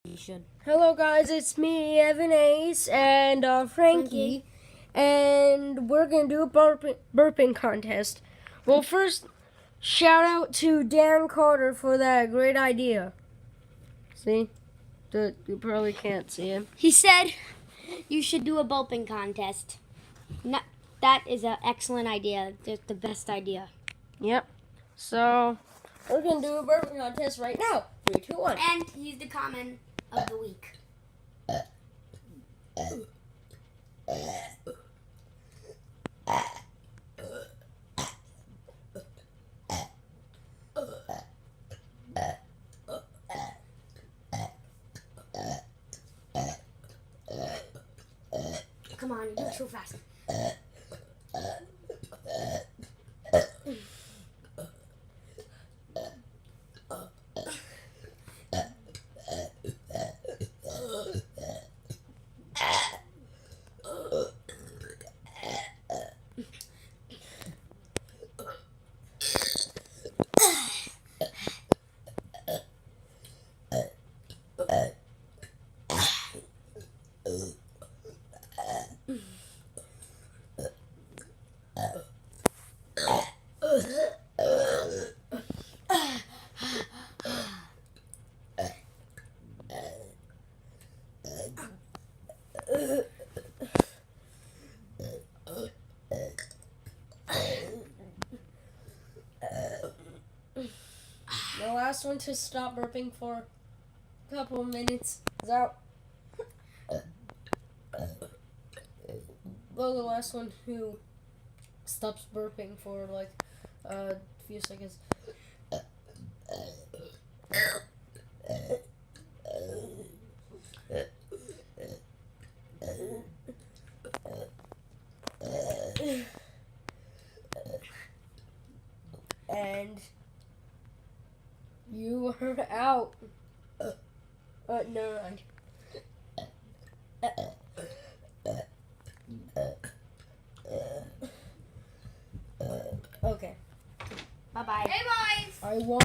You should. Hello guys, it's me, Evan Ace, and Frankie, and we're going to do a burping contest. Well, first, shout out to Dan Carter for that great idea. See? You probably can't see him. He said you should do a burping contest. No, that is an excellent idea. It's the best idea. Yep. So, we're going to do a burping contest right now. 3, 2, 1. And he's the comment of the week. Come on, you do it so fast. The last one to stop burping for a couple of minutes is out. Well, the last one who stops burping for like a few seconds. And you are out. Never mind. Okay. Bye-bye. Hey, boys! I want